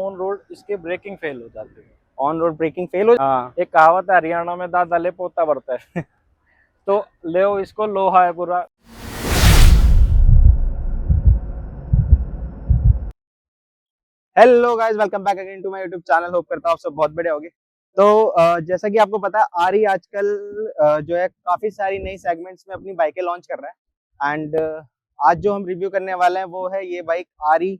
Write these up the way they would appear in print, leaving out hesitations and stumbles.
On road इसके breaking fail हो जाती है। ऑन रोड ब्रेकिंग फेल हो। हाँ एक कहावत है हरियाणा में, दादा ले पोता बढ़ता है। तो ले इसको लोहा है पूरा। Hello guys, welcome back again to my YouTube channel. Hope करता हूँ आप सब बहुत बढ़िया होगे। तो जैसा कि आपको पता है, आरी आजकल जो है काफी सारी नई सेगमेंट्स में अपनी बाइकें लॉन्च कर रहा है। एंड आज जो हम रिव्यू करने वाले हैं वो है ये बाइक आरी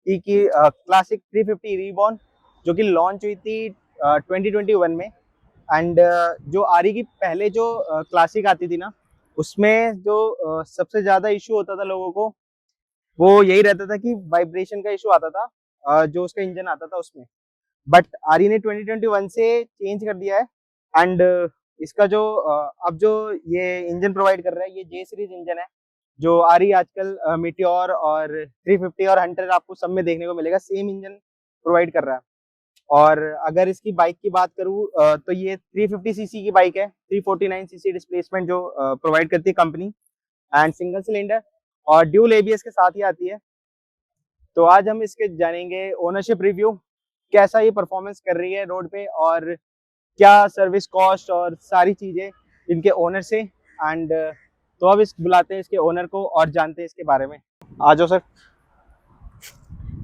की क्लासिक 350 रीबॉर्न, जो कि लॉन्च हुई थी 2021 में। एंड जो आरी की पहले जो क्लासिक आती थी ना, उसमें जो सबसे ज्यादा इशू होता था लोगों को, वो यही रहता था कि वाइब्रेशन का इशू आता था जो उसका इंजन आता था उसमें। बट आरी ने 2021 से चेंज कर दिया है। एंड इसका जो अब जो ये इंजन प्रोवाइड कर रहा है, ये जे सीरीज इंजन है, जो आरी आजकल मीटियोर और 350 और हंटर आपको सब में देखने को मिलेगा, सेम इंजन प्रोवाइड कर रहा है। और अगर इसकी बाइक की बात करूँ तो ये 350 सीसी की बाइक है, 349 सीसी डिस्प्लेसमेंट जो प्रोवाइड करती है कंपनी, एंड सिंगल सिलेंडर और ड्यूल एबीएस के साथ ही आती है। तो आज हम इसके जानेंगे ओनरशिप रिव्यू, कैसा ये परफॉर्मेंस कर रही है रोड पे, और क्या सर्विस कॉस्ट और सारी चीजें इनके ओनर से। एंड तो अब इस बुलाते हैं इसके ओनर को और जानते हैं इसके बारे में। आ जाओ सर,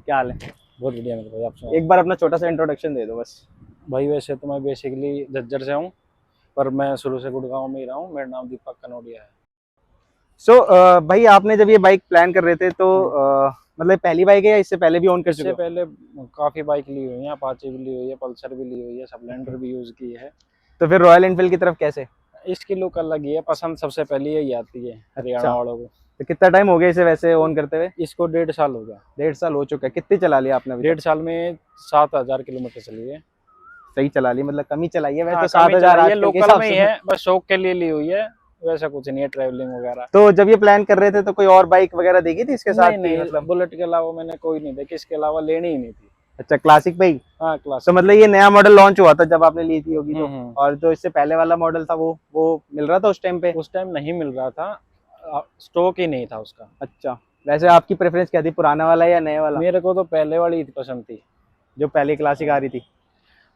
क्या हाल है? बहुत बढ़िया मेरे भाई, आप सुनाओ। एक बार अपना छोटा सा इंट्रोडक्शन दे दो बस। भाई वैसे तो मैं बेसिकली झज्जर से हूँ, पर मैं शुरू से गुड़गांव में ही रहा हूँ। मेरा नाम दीपक कनोडिया है। सो भाई, आपने जब ये बाइक प्लान कर रहे थे तो मतलब पहली बाइक है या इससे पहले भी ओन कर चुके इससे हो? पहले काफ़ी बाइक ली हुई है, अपाचे भी ली हुई है, पल्सर भी ली हुई है, स्प्लेंडर भी यूज़ की है। तो फिर रॉयल एनफील्ड की तरफ कैसे? इसकी लुक अलग ही है, पसंद सबसे पहले यही आती है हरियाणा अच्छा, वालों को। तो कितना टाइम हो गया इसे वैसे ओन करते हुए? इसको 1.5 साल हो गया। 1.5 साल हो चुका है। कितनी चला लिया आपने अभी तक? 1.5 साल में 7,000 किलोमीटर चली है। सही चला ली, मतलब कम ही चलाई है वैसे हाँ, तो, कम ही 7,000 चलाई है, आजकल के लोकल हिसाब में ही से। है, बस शौक के लिए ली हुई है। वैसा कुछ नहीं है, ट्रैवलिंग वगैरह। तो जब ये प्लान कर रहे थे तो कोई और बाइक वगैरह देखी थी इसके साथ नहीं की, नहीं, मतलब? बुलेट के अलावा मैंने कोई नहीं देखी, इसके अलावा लेनी ही नहीं थी। अच्छा, क्लासिक पे ही? हाँ, तो क्लासिक। मतलब ये नया मॉडल लॉन्च हुआ था जब आपने ली थी होगी तो? हम्म। और जो इससे पहले वाला मॉडल था वो मिल रहा था उस टाइम पे? उस टाइम नहीं मिल रहा था, स्टॉक ही नहीं था उसका। अच्छा, वैसे आपकी प्रेफरेंस क्या थी, पुराना वाला या नया वाला? मेरे को तो पहले वाली ही पसंद थी। जो पहले क्लासिक आ रही थी?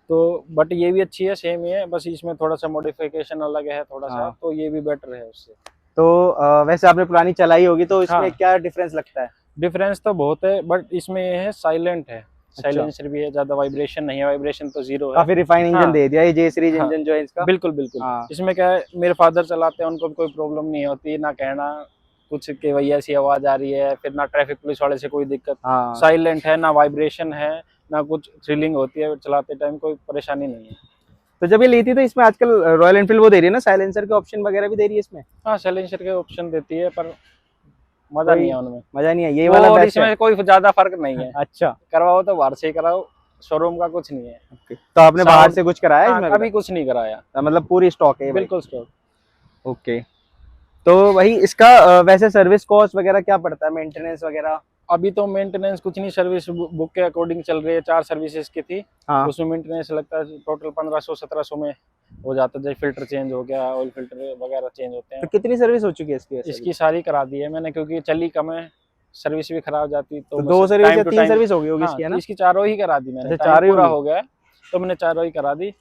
तो बट ये भी अच्छी है, सेम ही है, बस इसमें थोड़ा सा मॉडिफिकेशन अलग है थोड़ा सा, हाँ। तो ये भी बेटर है उससे। तो वैसे आपने पुरानी चलाई होगी तो इसमें हाँ, क्या डिफरेंस लगता है? डिफरेंस तो बहुत है, बट इसमें ये है साइलेंट है। अच्छा, साइलेंसर भी है, ज्यादा वाइब्रेशन नहीं है, वाइब्रेशन तो जीरो है। काफी रिफाइन इंजन हाँ दे दिया ये जे सीरीज हाँ, इंजन जो है इसका। बिल्कुल बिल्कुल। हाँ। इसमें क्या है, मेरे फादर चलाते हैं, उनको भी कोई प्रॉब्लम नहीं होती, ना कहना कुछ कि भैया ऐसी आवाज आ रही है, फिर ना ट्रैफिक पुलिस वाले से कोई दिक्कत। हाँ, साइलेंट है, ना वाइब्रेशन है, ना कुछ थ्रिलिंग होती है चलाते टाइम, कोई परेशानी नहीं है। तो जब ये ली थी तो इसमें आजकल रॉयल एनफील्ड वो दे रही है ना, साइलेंसर के ऑप्शन वगैरह भी दे रही है इसमें? हाँ, साइलेंसर के ऑप्शन देती है, पर मजा नहीं कोई है उनमें। मजा नहीं है, यही वो वाला और बेस्ट है? इसमें कोई ज्यादा फर्क नहीं है। अच्छा। करवाओ तो बाहर से ही कराओ, शोरूम का कुछ नहीं है। तो आपने बाहर साउंड, से कुछ कराया है हाँ, इसमें अभी अभी तक? कुछ नहीं कराया। मतलब पूरी स्टॉक है ये भाई? बिल्कुल स्टॉक। ओके। तो वही इसका वैसे सर्विस कॉस्ट वगैरह क्या पड़ता है, मेंटेनेंस वगैरह? अभी तो मेंटेनेंस कुछ नहीं, सर्विस बुक के अकॉर्डिंग चल रही है, 4 सर्विसेज की थी। हाँ। उसमें मेंटेनेंस लगता है टोटल 1500-1700 में हो जाता है। जैसे फिल्टर चेंज हो गया, ऑयल फिल्टर वगैरह चेंज होते तो हैं। कितनी सर्विस हो चुकी है इसकी वैसे अभी? इसकी सारी करा दी है मैंने, क्योंकि चली कम है, सर्विस भी खराब जाती, तो तो मैं 2 सर्विस टाइम या टू 3 टाइम। सर्विस हो गई होगी हाँ, इसकी, है तो ना? इसकी चारों ही करा दी मैंने, अच्छा, टाइम 4 ही पूरा होगी। हो गया है, तो मैंने चारों ही करा दी।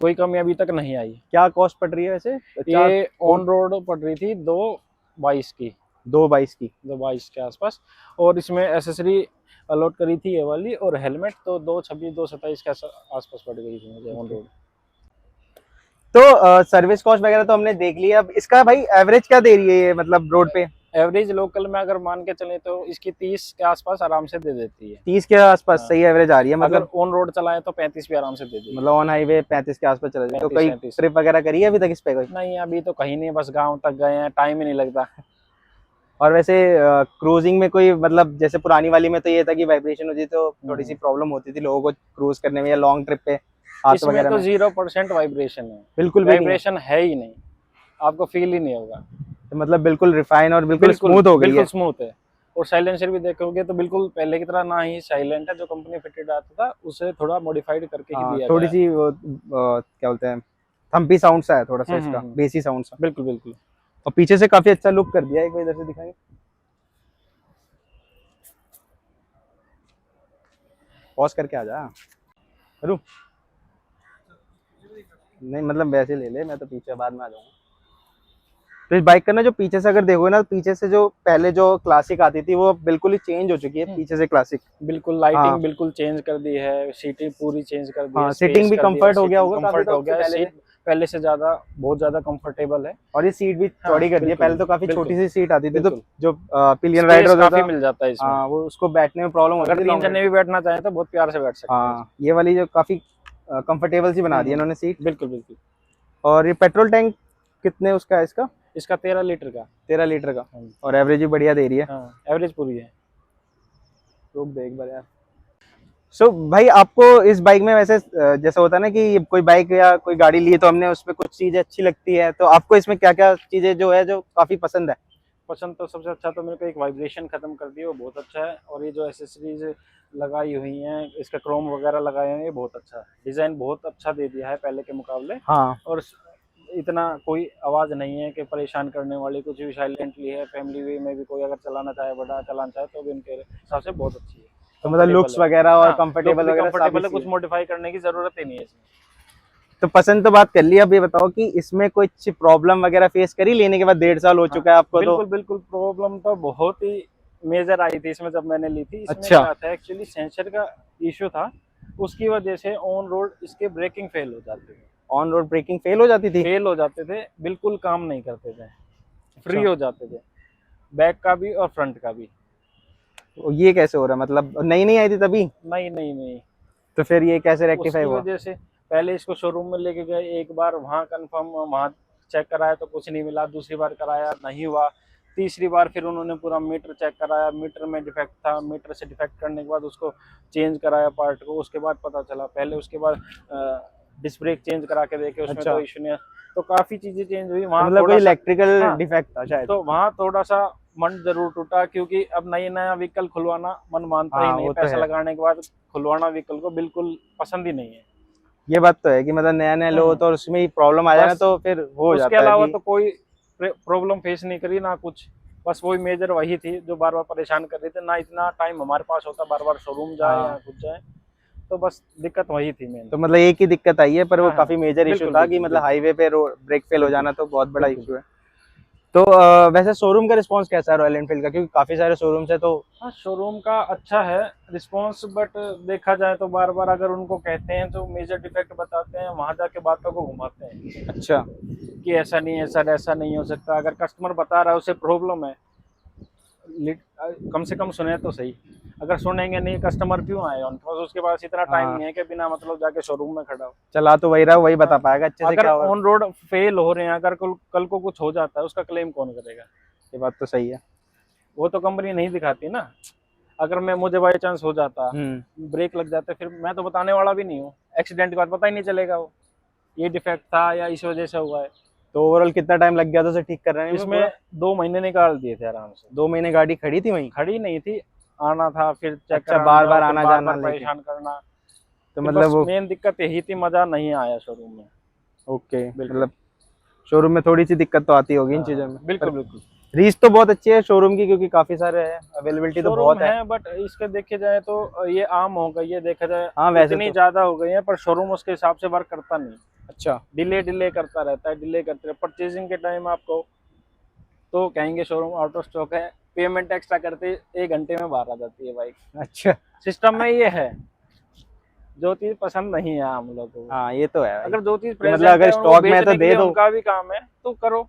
कोई कमी अभी तक नहीं आई। क्या कॉस्ट पड़ रही है वैसे? चार ये ऑन रोड पड़ रही थी 222 की, 222 की? 222 के आसपास। और इसमें एसेसरी अलॉट करी थी ये वाली, और हेलमेट तो 226-227 के आसपास पड़ गई थी मुझे ऑन रोड। तो सर्विस कॉस्ट वगैरह तो हमने देख लिया, अब इसका भाई एवरेज क्या दे रही है ये, मतलब रोड पे? एवरेज लोकल में अगर मान के चले तो इसकी 30 के आसपास आराम से दे देती है। 30 के आसपास हाँ, सही एवरेज आ रही है अगर मतलब? ऑन रोड चलाए तो 35 भी आराम से दे देगी। मतलब ऑन हाईवे 35 के आसपास चला जाए तो? कई 35-37। ट्रिप वगैरह करी है अभी तक इस पे कोई? नहीं, अभी तो कहीं नहीं, बस गांव तक गए हैं, टाइम ही नहीं लगता। और वैसे क्रूजिंग में कोई, मतलब जैसे पुरानी वाली में तो ये था कि वाइब्रेशन होती तो थोड़ी सी प्रॉब्लम होती थी लोगों को क्रूज करने में या लॉन्ग ट्रिप पे हाथ इसमें वगैरह तो में? 0% वाइब्रेशन है। बिल्कुल भी नहीं है? वाइब्रेशन है ही नहीं, आपको फील ही नहीं होगा। तो मतलब बिल्कुल रिफाइन और बिल्कुल बिल्कुल स्मूथ हो गई बिल्कुल है? स्मूथ है। और साइलेंसर भी देखोगे तो बिल्कुल पहले की तरह ना ही साइलेंट है, जो कंपनी फिटेड आता था उसे थोड़ा मॉडिफाइड करके ही हाँ, दिया थोड़ी गया है। सी वो क्या बोलते हैं, थम्पी साउंड सा है थोड़ा सा इसका, हम्म। बेसी साउंड सा। बिल्कुल बिल्कुल। और पीछे से काफी अच्छा लुक कर दिया है, एक बार इधर से दिखाएंगे। पॉज करके आ जा। रुक, नहीं मतलब वैसे ले ले, मैं तो पीछे बाद में आ जाऊंगा। तो इस बाइक का ना जो पीछे से अगर देखोगे ना, पीछे से जो पहले जो क्लासिक आती थी वो बिल्कुल ही चेंज हो चुकी है पीछे से क्लासिक। बिल्कुल हाँ लाइटिंग बिल्कुल चेंज कर दी है, सीटिंग पूरी चेंज कर दी है, हाँ, स्पेस सीटिंग भी कर दिया है, कंफर्ट हो गया सीटिंग होगा काफी कंफर्ट तो हो उससे गया है, पहले सीट से। पहले से ज्यादा बहुत ज्यादा कंफर्टेबल है। और ये सीट भी हाँ चौड़ी कर दी है, बिल्कुल पहले तो काफी छोटी बिल्कुल सी सीट आती थी, तो बिल्कुल जो पिलियन राइडर स्पेस होता काफी था, मिल जाता है इसमें। हाँ, वो उसको बैठने में प्रॉब्लम होती अगर थी 3 लॉन्ग राइड। जने भी बैठना चाहें तो बहुत प्यार से बैठ सकते हैं हाँ, ये वाली जो काफी कंफर्टेबल सी बना दी है इन्होंने सीट। बिल्कुल बिल्कुल। और ये पेट्रोल टैंक कितने उसका है इसका? इसका 13 लीटर का। 13 लीटर का। हाँ और एवरेज भी बढ़िया दे रही है। हाँ, एवरेज पूरी है। रुक दे एक बार यार। सो भाई, आपको इस बाइक में वैसे जैसा होता है ना कि कोई बाइक या कोई गाड़ी ली तो हमने उसमें कुछ चीजें अच्छी लगती है, तो आपको इसमें क्या क्या चीजें जो है जो काफी पसंद है? पसंद तो सबसे अच्छा तो मेरे को एक वाइब्रेशन खत्म कर दी, वो बहुत अच्छा है। और ये जो एसेसरीज लगाई हुई हैं, इसका क्रोम वगैरह लगाए हैं, ये बहुत अच्छा है। डिज़ाइन बहुत अच्छा दे दिया है पहले के मुकाबले। हाँ, और इतना कोई आवाज़ नहीं है कि परेशान करने वाली, कुछ भी साइलेंटली है। फैमिली वे में भी कोई अगर चलाना चाहे, बड़ा चलाना चाहे, तो भी उनके हिसाब से बहुत अच्छी है। तो मतलब लुक्स कंफर्टेबल है। वगैरह और हाँ, लुक कंफर्टेबल भी वगैरह सभी कंफर्टेबल है, कुछ चीजें। मॉडिफाई करने की ज़रूरत ही नहीं है इसमें। तो पसंद तो बात कर ली, अब ये बताओ कि इसमें कुछ प्रॉब्लम वगैरह फेस करी लेने के बाद? 1.5 साल हो हाँ, चुका है आपको तो। बिल्कुल बिल्कुल। प्रॉब्लम तो बहुत ही मेजर आई थी इसमें जब मैंने ली थी। इसमें अच्छा, क्या था, एक्चुअली सेंसर का इशू था। उसकी वजह से ऑन रोड इसके ब्रेकिंग फेल हो जाते थे। ऑन रोड ब्रेकिंग फेल हो जाती थी? फेल हो जाते थे, बिल्कुल काम नहीं करते थे, फ्री अच्छा, हो जाते थे, बैक का भी और फ्रंट का भी। तो ये कैसे हो रहा है? मतलब नई नहीं आई थी तभी? नहीं नहीं नहीं। तो फिर ये कैसे रेक्टिफाई उसकी हुआ? वजह से पहले इसको शोरूम में लेके गए, एक बार वहाँ कंफर्म, वहाँ चेक कराया तो कुछ नहीं मिला। दूसरी बार कराया, नहीं हुआ। तीसरी बार फिर उन्होंने पूरा मीटर चेक कराया, मीटर में डिफेक्ट था। मीटर से डिफेक्ट करने के बाद उसको चेंज कराया पार्ट को। उसके बाद पता चला, पहले उसके बाद डिस्क ब्रेक चेंज करा के देखे, उसमें अच्छा, तो इशू नहीं है। तो काफ़ी चीज़ें चेंज हुई तो वहाँ मतलब कोई थोड़ा सा। इलेक्ट्रिकल हाँ, डिफेक्ट था शायद। तो वहाँ थोड़ा सा मन जरूर टूटा, क्योंकि अब नई नया व्हीकल खुलवाना मन मानता ही हाँ, नहीं। वो तो पैसा है। लगाने के बाद खुलवाना व्हीकल को बिल्कुल पसंद ही नहीं है। ये बात तो है कि मतलब नया नया लो तो और उसमें ही प्रॉब्लम आ जाए ना बस तो फिर हो उसके जाता है अलावा कि। तो कोई प्रॉब्लम फेस नहीं करी ना कुछ। बस वही मेजर वही थी जो बार बार परेशान कर रही थी। ना इतना टाइम हमारे पास होता बार बार शोरूम जाए या हाँ, कुछ जाए, तो बस दिक्कत वही थी मेन। तो मतलब एक ही दिक्कत आई है, पर वो हाँ हाँ, काफी मेजर इशू बिल्कुल था कि बिल्कुल मतलब बिल्कुल हाईवे पे ब्रेक फेल हो बिल्कुल जाना तो बहुत बड़ा बिल्कुल। इशू है। तो वैसे शोरूम का रिस्पांस कैसा है रॉयल एनफील्ड का? क्योंकि काफी सारे शोरूम्स है तो। हाँ, शोरूम का अच्छा है रिस्पॉन्स, बट देखा जाए तो बार बार अगर उनको कहते हैं तो मेजर डिफेक्ट बताते हैं, वहां जाके बातों को घुमाते हैं अच्छा, कि ऐसा नहीं है सर, ऐसा नहीं हो सकता। अगर कस्टमर बता रहा है उसे प्रॉब्लम है, कम से कम सुने तो सही। अगर सुनेंगे नहीं, कस्टमर क्यों आए उनके पास? उसके पास इतना टाइम हाँ, नहीं है कि बिना मतलब जाके शोरूम में खड़ा हो। चला तो वही रहा, वही बता हाँ, पाएगा अच्छे से अगर क्या हो। ऑन रोड फेल हो रहे हैं, अगर कल को कुछ हो जाता है, उसका क्लेम कौन करेगा? ये बात तो सही है। वो तो कंपनी नहीं दिखाती ना। अगर मैं मुझे बाई चांस हो जाता, हम्म। ब्रेक लग जाते, फिर मैं तो बताने वाला भी नहीं हूँ। एक्सीडेंट के बाद पता ही नहीं चलेगा वो ये डिफेक्ट था या इस वजह से हुआ है। तो ओवरऑल कितना टाइम लग गया था उसे ठीक करने में इसमें पूरा? 2 महीने निकाल दिए थे आराम से। 2 महीने गाड़ी खड़ी थी वहीं? खड़ी नहीं थी, आना था, फिर चेक अच्छा, कराने बार जाओ, बार फिर आना बार जाना बार लेके। परेशान करना। तो फिर मतलब बस वो। मेन दिक्कत यही थी, मजा नहीं आया शोरूम में। ओके, बिल्कुल। मतलब शोरूम में थोड़ी सी दिक्कत तो आती होगी इन हाँ चीजों हाँ, में, पर बिल्कुल बिल्कुल। रीच तो बहुत अच्छी है शोरूम की, क्योंकि काफी सारे है, अवेलेबिलिटी तो शोरूम बहुत है। है, बट इसके देखे जाए तो ये आम हो गई है, देखा जाए हाँ वैसे इतनी तो। ज्यादा हो गई है, पर शोरूम उसके हिसाब से वर्क करता नहीं। अच्छा, डिले डिले करता रहता है, डिले करते रहे। परचेजिंग के टाइम आपको तो कहेंगे शोरूम आउट ऑफ स्टॉक है, पेमेंट एक्स्ट्रा करते 1 घंटे में बाहर आ जाती है बाइक। अच्छा। सिस्टम में ये है, जो चीज पसंद नहीं है हम लोगों को। हाँ, ये तो है भाई अगर जो चीज कि मतलब प्रेजेंट अगर है वो स्टॉक में है तो बेचने के दे लिए दो। उनका भी काम है, तो करो।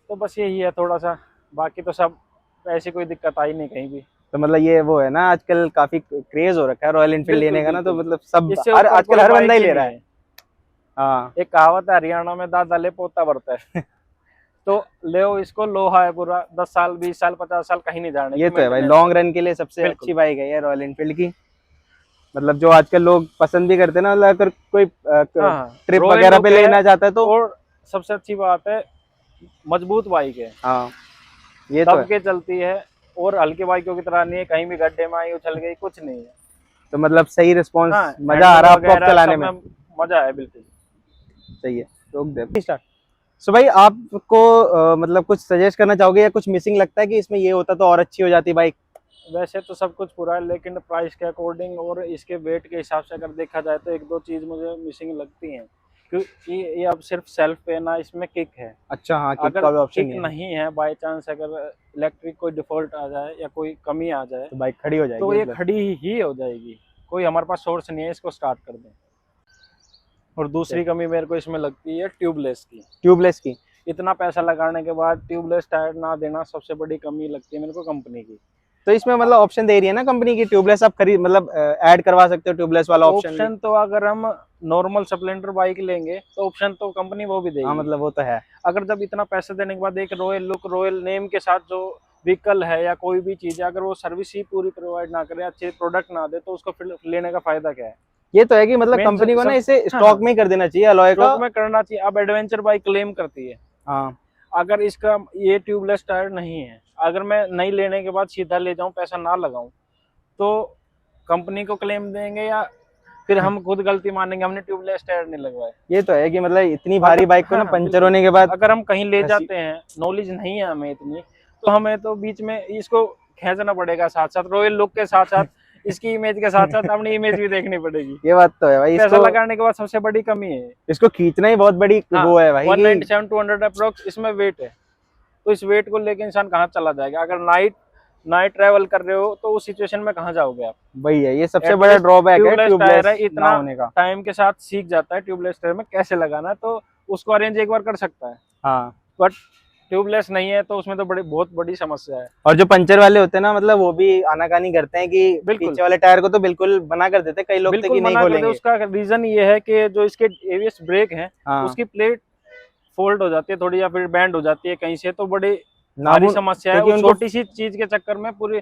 तो बस यही है थोड़ा सा, बाकी तो सब ऐसी कोई दिक्कत आई नहीं कहीं भी। तो मतलब ये वो है ना, आजकल काफी क्रेज हो रखा है रॉयल एनफील्ड बिल्कुल लेने का ना, तो बिल्कुल। मतलब सब इससे हर ऊपर आजकल कोई हर बंदा बाइक ही ही ले नहीं रहा है। है। हाँ, एक कहावत है हरियाणा में, दादा ले पोता बढ़ता है। तो ले इसको, लोहा है पूरा, 10 साल 20 साल 50 साल कहीं नहीं जाने ये की तो है भाई, मेंटेनेंस है। लॉन्ग रन के लिए सबसे बिल्कुल। अच्छी बाइक है ये रॉयल एनफील्ड की। मतलब जो आजकल लोग पसंद भी करते हैं ना, मतलब अगर कोई हाँ हाँ, ट्रिप रॉयल वगैरह पे लुक है। लेना चाहता है तो। और सबसे अच्छी बात है, मजबूत बाइक है, हाँ, ये तो दब है। के चलती है। और हल्की बाइकों की तरह नहीं है, कहीं भी गड्ढे में आई उछल गई, कुछ नहीं है। तो मतलब सही रिस्पॉन्स, हाँ, मजा आ हैंडलिंग रहा है आपको अब वगैरह चलाने सब में? में मजा है बिल्कुल। सही है, रोक दे स्टार्ट। सो भाई, आपको मतलब कुछ सजेस्ट करना चाहोगे या कुछ मिसिंग लगता है कि इसमें ये होता तो और अच्छी हो जाती बाइक? वैसे तो सब कुछ पूरा है, लेकिन प्राइस के अकॉर्डिंग और इसके वेट के हिसाब से अगर देखा जाए तो एक दो चीज़ मुझे मिसिंग लगती हैं, क्योंकि ये अब सिर्फ सेल्फ पे ना, इसमें किक है। अच्छा हाँ, किक अगर का भी ऑप्शन किक है नहीं है, बाय चांस अगर इलेक्ट्रिक कोई डिफॉल्ट आ जाए या कोई कमी आ जाए तो बाइक खड़ी हो जाएगी तो ये मतलब। खड़ी ही हो जाएगी, कोई हमारे पास सोर्स नहीं है इसको स्टार्ट कर दें। और दूसरी कमी मेरे को इसमें लगती है ट्यूबलेस की। ट्यूबलेस की। इतना पैसा लगाने के बाद ट्यूबलेस टायर ना देना सबसे बड़ी कमी लगती है मेरे को कंपनी की। तो इसमें मतलब ऑप्शन दे रही है ना कंपनी की, ट्यूबलेस आप खरीद मतलब ऐड करवा सकते हो ट्यूबलेस वाला ऑप्शन भी। ऑप्शन तो अगर हम नॉर्मल स्प्लेंडर बाइक लेंगे तो ऑप्शन तो कंपनी वो भी देगी। हाँ मतलब वो तो है। अगर जब इतना पैसे देने के बाद एक रॉयल लुक, रॉयल नेम के साथ जो व्हीकल है या कोई भी चीज है, अगर वो सर्विस ही पूरी प्रोवाइड ना करे, अच्छे प्रोडक्ट ना दे, तो उसको फिर लेने का फायदा क्या है। ये तो है कि मतलब Main कंपनी को ना सब- इसे हाँ, स्टॉक में ही कर देना चाहिए अलॉय का। स्टॉक में करना चाहिए। अब एडवेंचर बाइक क्लेम करती है, हाँ अगर इसका ये ट्यूबलेस टायर नहीं है, अगर मैं नहीं लेने के बाद सीधा ले जाऊं, पैसा ना लगाऊं, तो कंपनी को क्लेम देंगे या फिर हम खुद गलती मानेंगे हमने ट्यूबलेस टायर नहीं लगवाए। ये तो है कि मतलब इतनी भारी बाइक को ना हाँ, पंचर बिल्कुल। होने के बाद अगर हम कहीं ले ऐसी- जाते हैं, नॉलेज नहीं है हमें इतनी, तो हमें तो बीच में इसको खींचना पड़ेगा, साथ साथ रॉयल लुक के साथ साथ इसकी इमेज के साथ साथ अपनी इमेज भी देखनी पड़ेगी। ये बात तो है भाई। पैसा इसको लगाने के बाद सबसे बड़ी कमी है इसको खींचना ही बहुत बड़ी हाँ, वो है भाई कि 197 200 अप्रोक्स इसमें वेट है। तो इस वेट को लेके इंसान कहाँ चला जाएगा। अगर नाइट ट्रैवल कर रहे हो तो उस सिचुएशन में कहाँ जाओगे आप। वही है, ये सबसे At बड़ा least ड्रॉबैक है ट्यूबलेस ट्यूबलेस टायर है, ना इतना होने का। टाइम के साथ सीख जाता है ट्यूबलेस टायर में कैसे लगाना है, तो उसको अरेंज एक बार कर सकता है। हाँ, बट ट्यूबलेस नहीं है तो उसमें तो बहुत बड़ी समस्या है। और जो पंचर वाले होते हैं ना, मतलब वो भी आनाकानी करते हैं कि बिल्कुल। पीछे वाले टायर को तो बिल्कुल मना कर देते हैं कई लोग तो बिल्कुल कि नहीं मना कर दे। खोलेंगे। उसका रीजन ये है कि जो इसके एबीएस ब्रेक है, हाँ उसकी प्लेट फोल्ड हो जाती है थोड़ी, या फिर बैंड हो जाती है कहीं से, तो बड़ी भारी नाखून, समस्या है। क्योंकि उस उनको छोटी सी चीज के चक्कर में पूरी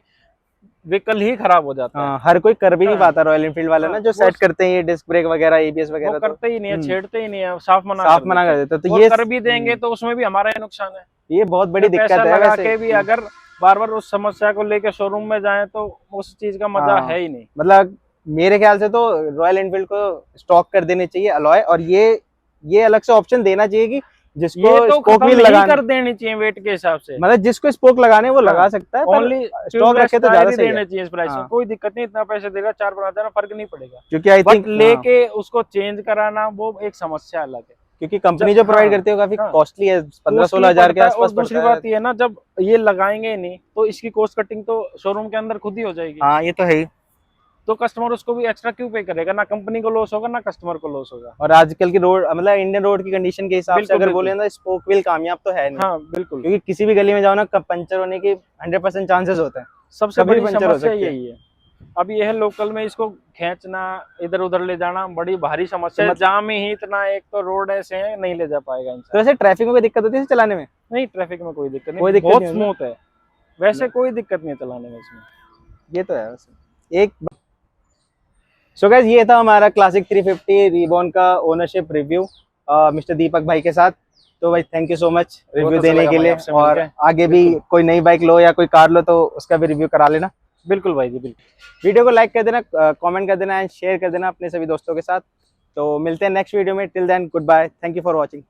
व्हीकल ही खराब हो जाता है। हाँ, हर कोई कर भी नहीं हाँ, पाता रॉयल एनफील्ड वाला ना, हाँ, जो वो सेट करते हैं ये डिस्क ब्रेक वगैरह एबीएस वो वगैरह, तो करते ही नहीं है, हम्म, छेड़ते ही नहीं है, साफ मना साफ मना कर देते हैं। तो और ये कर भी देंगे तो उसमें भी हमारा ही नुकसान है। ये बहुत बड़ी फिर दिक्कत पैसा है लगा वैसे। के भी अगर बार बार उस समस्या को लेकर शोरूम में जाएं तो उस चीज का मजा हाँ, है ही नहीं। मतलब मेरे ख्याल से तो रॉयल एनफील्ड को स्टॉक कर देने चाहिए अलॉय, और ये अलग से ऑप्शन देना चाहिए कि जिसको ये तो स्पोक खत्म व्हील ही लगाना, कर देनी चाहिए वेट के हिसाब से। मतलब जिसको स्पोक लगाने वो हाँ, लगा सकता है, पर ओनली स्टॉक ट्यूबलेस रखे तो टायर ज्यादा ही सही है। देने चाहिए इस प्राइस में। हाँ। कोई दिक्कत नहीं, इतना पैसे देगा 4 बना देना, फर्क नहीं पड़ेगा। क्योंकि आई बट थिंक लेके उसको चेंज कराना वो एक समस्या अलग है। क्योंकि कंपनी जो प्रोवाइड हाँ, करती है वो काफी हाँ, कॉस्टली है, 15-16 कॉस्टली हजार के पड़ता है। आसपास और दूसरी पड़ता है। बात ये है ना, जब ये लगाएंगे ही नहीं तो इसकी कॉस्ट कटिंग तो शोरूम के अंदर खुद ही हो जाएगी। हाँ ये तो है ही। तो कस्टमर उसको भी एक्स्ट्रा क्यों पे करेगा, ना कंपनी को लॉस होगा ना कस्टमर को लॉस होगा। और आजकल की रोड मतलब इंडियन रोड की कंडीशन के हिसाब से बिल्कुल, अगर बिल्कुल। बोले ना, स्पोक व्हील कामयाब तो है नहीं। हाँ बिल्कुल, क्योंकि किसी भी गली में जाओ ना, पंचर होने की 100% चांसेस होते हैं। सबसे कभी भी बड़ी पंचर हो समस्या सकती है। यही है। अब ये है लोकल में इसको खींचना, इधर उधर ले जाना बड़ी भारी समस्या है। जाम ही इतना, एक तो रोड ऐसे है, नहीं ले जा पाएगा तो इंसान। वैसे ट्रैफिक में कोई दिक्कत होती है इसे चलाने में? नहीं, ट्रैफिक में कोई दिक्कत नहीं, कोई दिक्कत बहुत नहीं होती? स्मूथ है वैसे, कोई दिक्कत नहीं है चलाने में इसमें। ये तो है वैसे। एक सो गाइस, ये था हमारा क्लासिक 350 रिबॉन का ओनरशिप रिव्यू मिस्टर दीपक भाई के साथ। तो भाई thank you so much review अच्छा देने लगा के भाई लिए, आपसे और मिलके। आगे भी बिल्कुल। कोई नई बाइक लो या कोई कार लो तो उसका भी रिव्यू करा लेना। बिल्कुल भाई जी, बिल्कुल। वीडियो को लाइक कर देना, कमेंट कर देना एंड शेयर कर देना अपने सभी दोस्तों के साथ। तो मिलते हैं नेक्स्ट वीडियो में। Till then good bye, thank you for watching.